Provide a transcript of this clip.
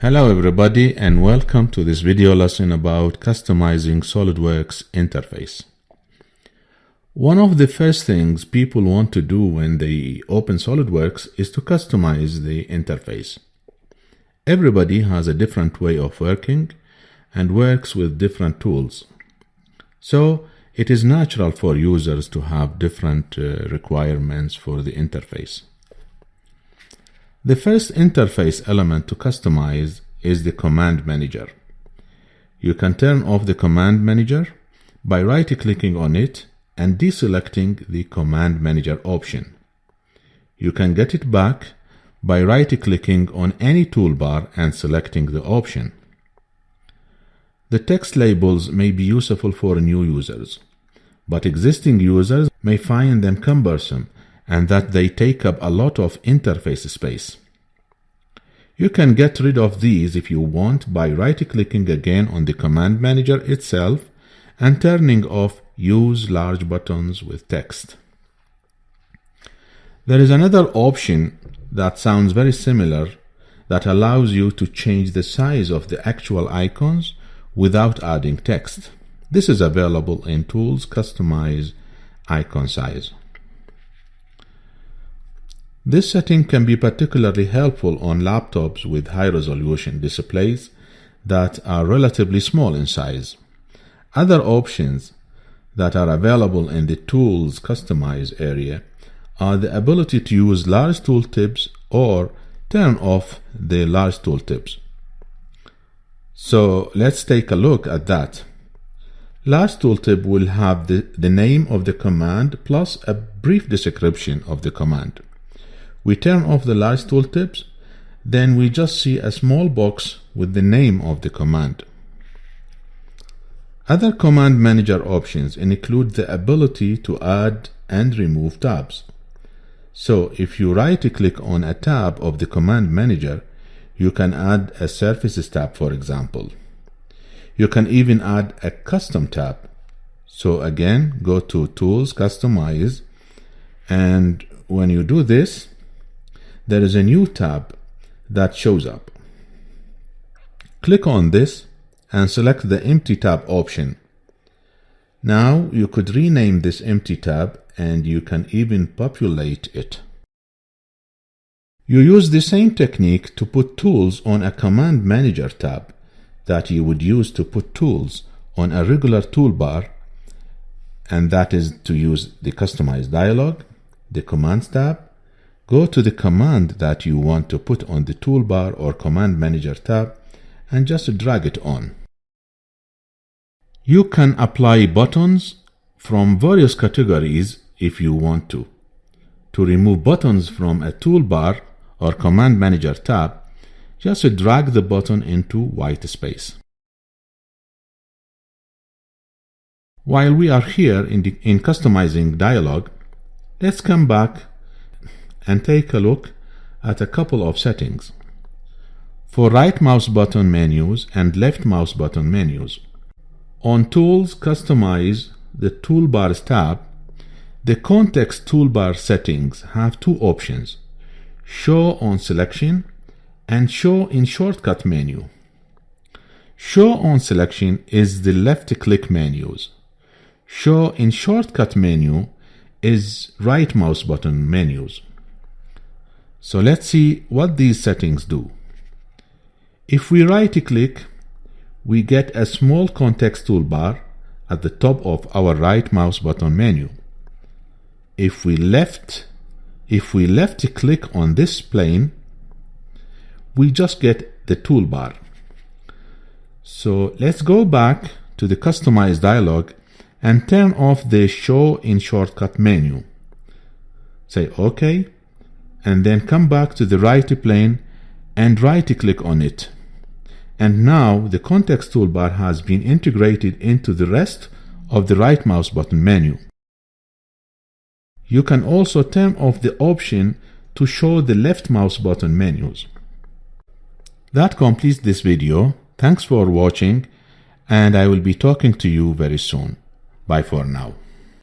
Hello everybody and welcome to this video lesson about customizing SolidWorks Interface. One of the first things people want to do when they open SolidWorks is to customize the interface. Everybody has a different way of working and works with different tools. So it is natural for users to have different requirements for the interface. The first interface element to customize is the command manager. You can turn off the command manager by right-clicking on it and deselecting the command manager option. You can get it back by right-clicking on any toolbar and selecting the option. The text labels may be useful for new users, but existing users may find them cumbersome and that they take up a lot of interface space. You can get rid of these if you want by right-clicking again on the command manager itself and turning off Use Large Buttons with Text. There is another option that sounds very similar that allows you to change the size of the actual icons without adding text. This is available in Tools, Customize Icon Size. This setting can be particularly helpful on laptops with high-resolution displays that are relatively small in size. Other options that are available in the Tools Customize area are the ability to use large tooltips or turn off the large tooltips. So let's take a look at that. Large tooltip will have the name of the command plus a brief description of the command. We turn off the large tooltips, then we just see a small box with the name of the command. Other command manager options include the ability to add and remove tabs. So if you right-click on a tab of the command manager, you can add a Surfaces tab, for example. You can even add a Custom tab. So again, go to Tools, Customize, and when you do this, there is a new tab that shows up. Click on this and select the Empty tab option. Now you could rename this empty tab and you can even populate it. You use the same technique to put tools on a Command Manager tab that you would use to put tools on a regular toolbar, and that is to use the Customize Dialog, the Commands tab. Go to the command that you want to put on the toolbar or Command Manager tab and just drag it on. You can apply buttons from various categories if you want to. To remove buttons from a toolbar or Command Manager tab, just drag the button into white space. While we are here in Customizing Dialog, let's come back and take a look at a couple of settings. For right mouse button menus and left mouse button menus. On Tools, Customize the Toolbars tab, the Context Toolbar settings have two options: Show on Selection and Show in Shortcut menu. Show on Selection is the left-click menus. Show in Shortcut menu is right mouse button menus. So let's see what these settings do. If we right-click, we get a small context toolbar at the top of our right mouse button menu. If we left-click on this plane, we just get the toolbar. So let's go back to the Customize Dialog and turn off the Show in Shortcut menu. Say OK, and then come back to the right plane and right-click on it. And now the context toolbar has been integrated into the rest of the right mouse button menu. You can also turn off the option to show the left mouse button menus. That completes this video. Thanks for watching, and I will be talking to you very soon. Bye for now.